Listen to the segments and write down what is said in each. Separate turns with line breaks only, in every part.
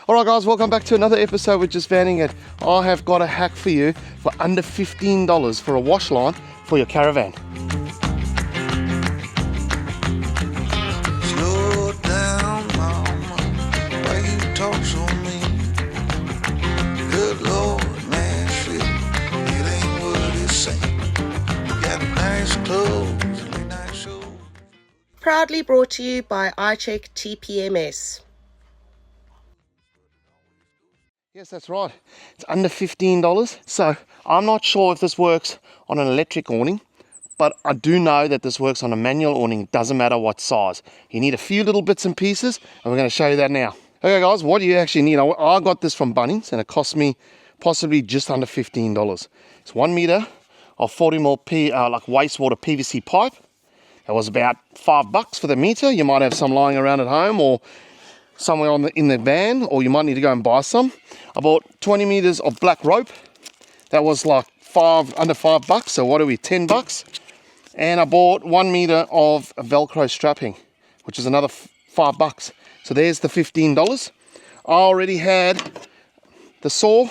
Alright guys, welcome back to another episode with Just Vanning It. I have got a hack for you for under $15 for a wash line for your caravan.
Slow down, mama, why you talk so mean? Good Lord, man, shit, it ain't what it seems. You got nice clothes and nice shoes.
Proudly brought to you by iCheck TPMS.
Yes, that's right. It's under $15. So I'm not sure if this works on an electric awning, but I do know that this works on a manual awning. It doesn't matter what size. You need a few little bits and pieces, and we're going to show you that now. Okay guys, what do you actually need? I got this from Bunnings, and it cost me possibly just under $15. It's 1 meter of 40mm like wastewater PVC pipe. That was about $5 for the meter. You might have some lying around at home or somewhere in the van, or you might need to go and buy some. I bought 20 meters of black rope. That was like under $5. So what are we, $10? And I bought 1 meter of Velcro strapping, which is another $5. So there's the $15. I already had the saw.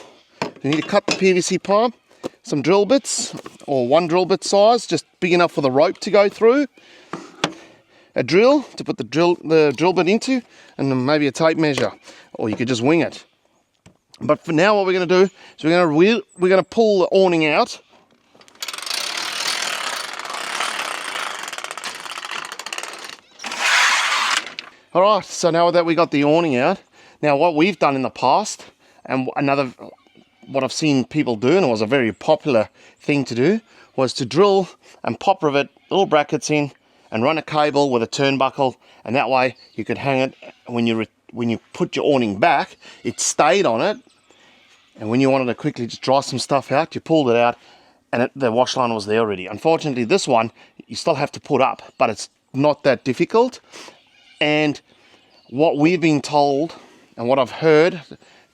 You need to cut the PVC pipe, some drill bits, or 1 drill bit size, just big enough for the rope to go through. A drill to put the drill bit into, and then maybe a tape measure, or you could just wing it. But for now, what we're going to do is we're going to pull the awning out. All right, so now that we got the awning out, now what we've done in the past, and what I've seen people do, and it was a very popular thing to do, was to drill and pop rivet little brackets in and run a cable with a turnbuckle, and that way you could hang it when you put your awning back, it stayed on it, and when you wanted to quickly just dry some stuff out, you pulled it out, and the wash line was there already. Unfortunately, this one you still have to put up, but it's not that difficult. And what we've been told and what I've heard,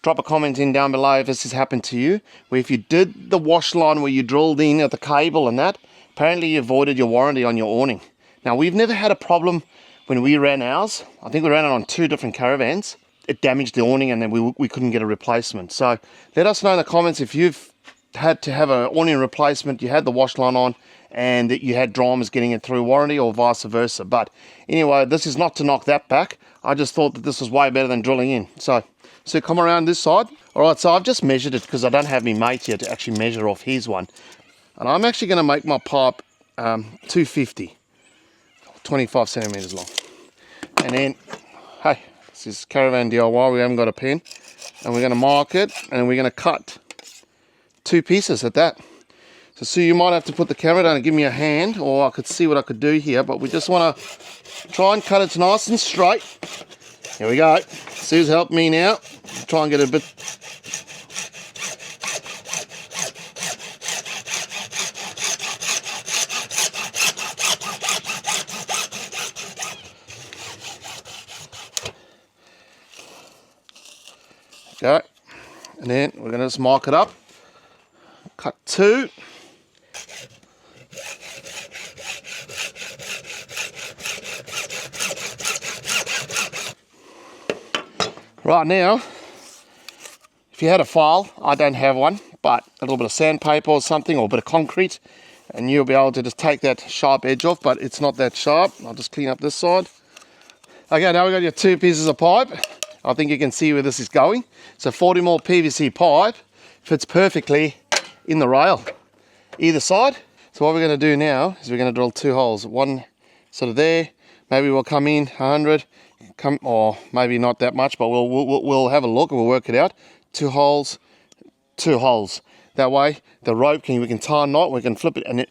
drop a comment in down below if this has happened to you, where if you did the wash line where you drilled in at the cable and that, apparently you avoided your warranty on your awning. Now, we've never had a problem when we ran ours. I think we ran it on 2 different caravans. It damaged the awning, and then we couldn't get a replacement. So let us know in the comments if you've had to have an awning replacement, you had the wash line on, and that you had dramas getting it through warranty, or vice versa. But anyway, this is not to knock that back. I just thought that this was way better than drilling in. So come around this side. All right, so I've just measured it because I don't have my mate here to actually measure off his one. And I'm actually going to make my pipe 250. 25 centimeters long. And then, hey, this is Caravan DIY, we haven't got a pen. And we're going to mark it, and we're going to cut 2 pieces at that. So you might have to put the camera down and give me a hand, or I could see what I could do here, but we just want to try and cut it nice and straight. Here we go. Sue's helped me now. Try and get a bit. Go, and then we're going to just mark it up. Cut 2. Right now, if you had a file, I don't have one, but a little bit of sandpaper or something, or a bit of concrete, and you'll be able to just take that sharp edge off, but it's not that sharp. I'll just clean up this side. Okay, now we've got your 2 pieces of pipe. I think you can see where this is going. So 40mm PVC pipe fits perfectly in the rail, either side. So what we're going to do now is we're going to drill 2 holes. One sort of there. Maybe we'll come in 100, or maybe not that much, but we'll have a look and we'll work it out. 2 holes, 2 holes. That way the rope we can tie a knot, we can flip it and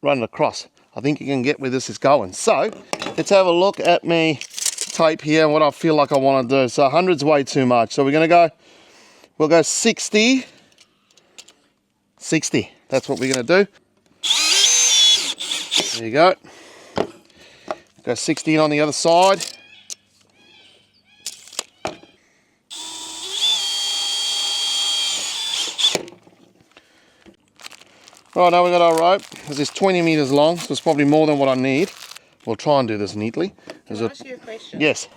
run it across. I think you can get where this is going. So let's have a look at me tape here and what I feel like I want to do. So 100's way too much, so we'll go 60. That's what we're going to do. There you go. Go 60 on the other side. Right, now we've got our rope. This is 20 meters long, so it's probably more than what I need. We'll try and do this neatly.
Can I ask you a question?
Yes.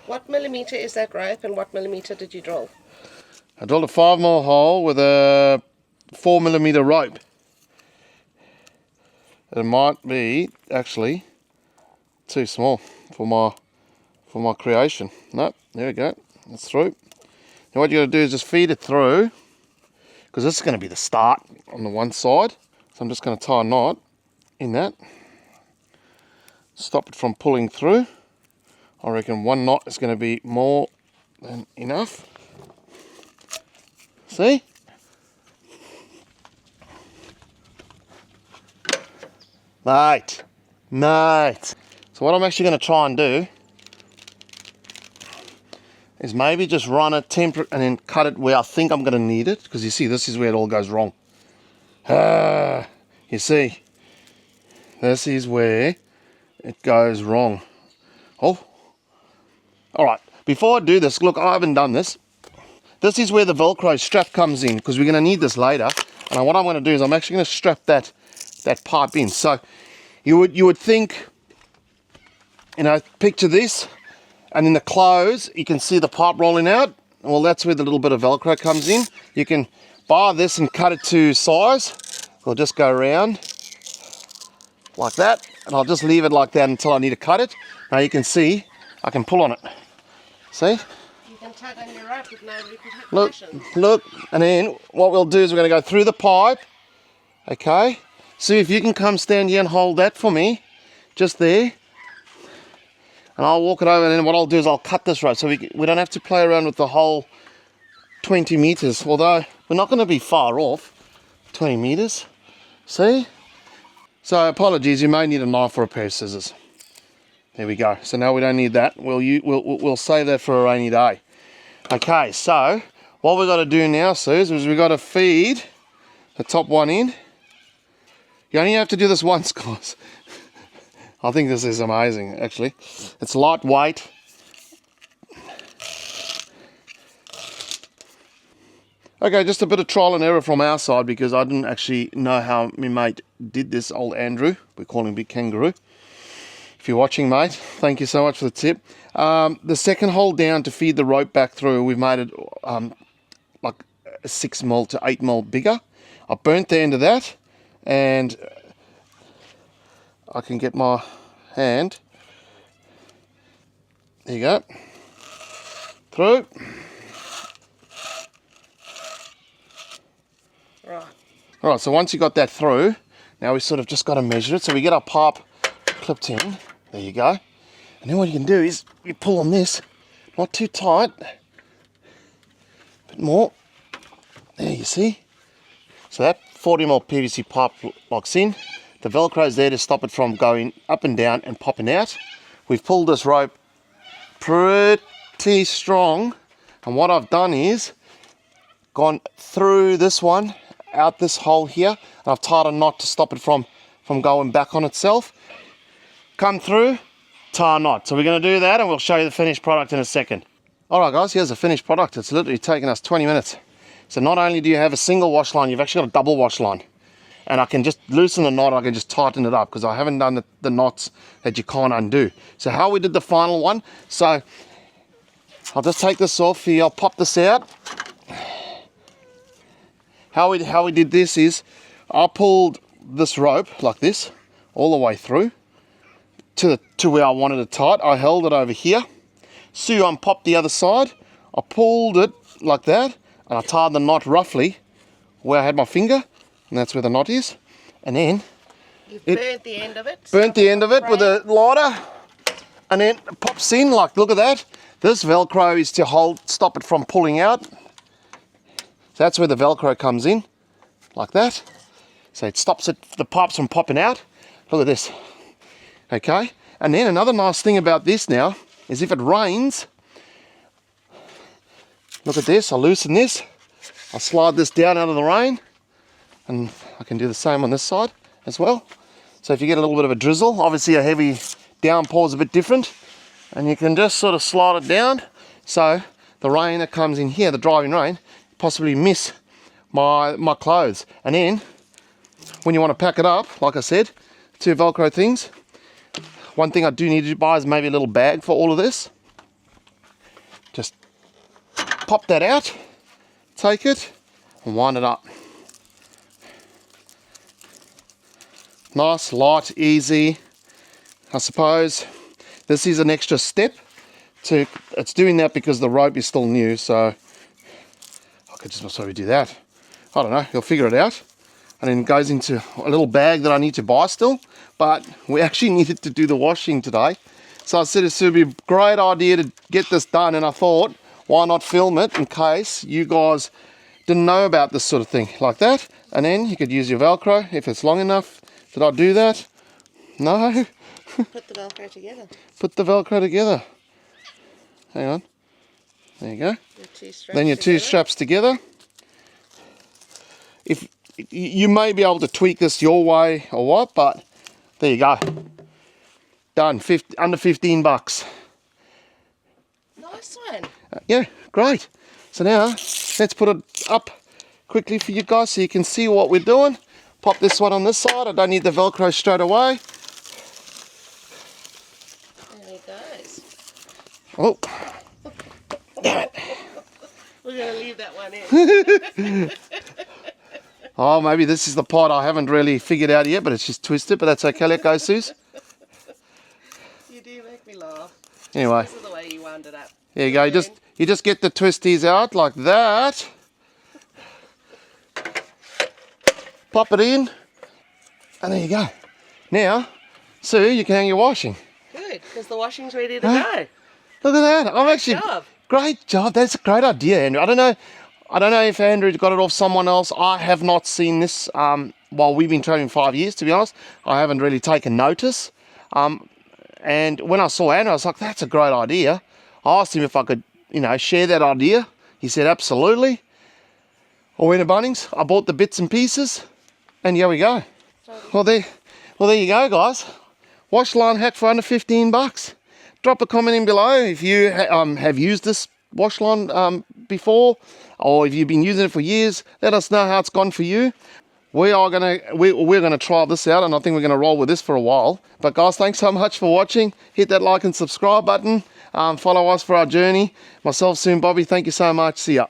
What millimeter is that rope and what millimeter did you drill?
I drilled a 5mm hole with a 4mm rope. It might be actually too small for my creation. Nope, there we go. It's through. Now what you got to do is just feed it through, because this is going to be the start on the one side. So I'm just going to tie a knot in that. Stop it from pulling through. I reckon one knot is going to be more than enough. See? Mate. So what I'm actually going to try and do is maybe just run it, temper it, and then cut it where I think I'm going to need it. Because you see, this is where it all goes wrong. You see, this is where it goes wrong. Oh, all right. Before I do this, look, I haven't done this. This is where the Velcro strap comes in, because we're going to need this later. And what I'm going to do is I'm actually going to strap that pipe in. So you would think, you know, picture this, and in the clothes you can see the pipe rolling out. Well, that's where the little bit of Velcro comes in. You can buy this and cut it to size. We'll just go around like that, and I'll just leave it like that until I need to cut it. Now you can see I can pull on it. See?
You can tug on your rope with no repercussions.
Look, and then what we'll do is we're going to go through the pipe. Okay, see if you can come stand here and hold that for me, just there. And I'll walk it over, and then what I'll do is I'll cut this rope so we don't have to play around with the whole 20 meters, although we're not going to be far off 20 meters. See? So apologies, you may need a knife or a pair of scissors. There we go. So now we don't need that. We'll save that for a rainy day. Okay, so what we've got to do now, Suze, is we've got to feed the top one in. You only have to do this once, guys. I think this is amazing, actually. It's lightweight. Okay, just a bit of trial and error from our side, because I didn't actually know how my mate did this, old Andrew. We call him Big Kangaroo. If you're watching, mate, thank you so much for the tip. The second hole down to feed the rope back through, we've made it like 6mm to 8mm bigger. I burnt the end of that, and I can get my hand, there you go, through. Right, so once you got that through, now we sort of just got to measure it. So we get our pipe clipped in, there you go. And then what you can do is you pull on this, not too tight, a bit more, there you see. So that 40mm PVC pipe locks in. The Velcro is there to stop it from going up and down and popping out. We've pulled this rope pretty strong, and what I've done is gone through this one, out this hole here, and I've tied a knot to stop it from going back on itself. Come through, tie a knot. So we're going to do that, and we'll show you the finished product in a second. Alright guys, here's the finished product. It's literally taken us 20 minutes. So not only do you have a single wash line, you've actually got a double wash line. And I can just loosen the knot, I can just tighten it up, because I haven't done the knots that you can't undo. So how we did the final one, so I'll just take this off here, I'll pop this out. How we did this is, I pulled this rope like this, all the way through, to where I wanted it tight. I held it over here. Sue unpopped the other side, I pulled it like that, and I tied the knot roughly where I had my finger, and that's where the knot is. And then
you burnt the end of it.
Burnt the end of it with a lighter, and then it pops in, like, look at that. This Velcro is to stop it from pulling out. So that's where the Velcro comes in, like that. So it stops the pipes from popping out. Look at this. Okay, and then another nice thing about this now is if it rains, look at this, I'll loosen this, I'll slide this down out of the rain, and I can do the same on this side as well. So if you get a little bit of a drizzle, obviously a heavy downpour is a bit different, and you can just sort of slide it down, so the rain that comes in here, the driving rain, possibly miss my clothes. And then when you want to pack it up, like I said, 2 Velcro things. One thing I do need to buy is maybe a little bag for all of this. pop that out, take it, and wind it up. Nice, light, easy. I suppose this is an extra step. It's doing that because the rope is still new, so I could just probably do that. I don't know, you'll figure it out. And then it goes into a little bag that I need to buy still, but we actually needed to do the washing today. So I said it would be a great idea to get this done, and I thought, why not film it in case you guys didn't know about this sort of thing, like that. And then you could use your Velcro if it's long enough. Did I do that? No.
Put the Velcro together.
Put the Velcro together. Hang on. There you go. Then your two straps together. If you may be able to tweak this your way or what, but there you go. Done. Under 15 bucks.
Nice one.
Yeah, great. So now let's put it up quickly for you guys so you can see what we're doing. Pop this one on this side. I don't need the Velcro straight away.
There he goes.
Oh, damn it.
We're going to leave that one in.
Oh, maybe this is the part I haven't really figured out yet, but it's just twisted, but that's okay. Let go, Suze.
You do make me laugh.
Anyway.
This is the way you wound it up.
There you go. You just get the twisties out like that. Pop it in. And there you go. Now, Sue, you can hang your washing.
Good, because the washing's ready to go.
Look at that. I'm actually...
job.
Great job. That's a great idea, Andrew. I don't know if Andrew got it off someone else. I have not seen this while we've been training 5 years, to be honest. I haven't really taken notice. And when I saw Andrew, I was like, that's a great idea. I asked him if I could, share that idea. He said, absolutely. I went to Bunnings. I bought the bits and pieces. And here we go. Well, there you go, guys. Wash line hack for under 15 bucks. Drop a comment in below if you have used this wash line before, or if you've been using it for years. Let us know how it's gone for you. We're gonna try this out, and I think we're gonna roll with this for a while. But guys, thanks so much for watching. Hit that like and subscribe button. Follow us for our journey. Myself, soon Bobby. Thank you so much. See ya.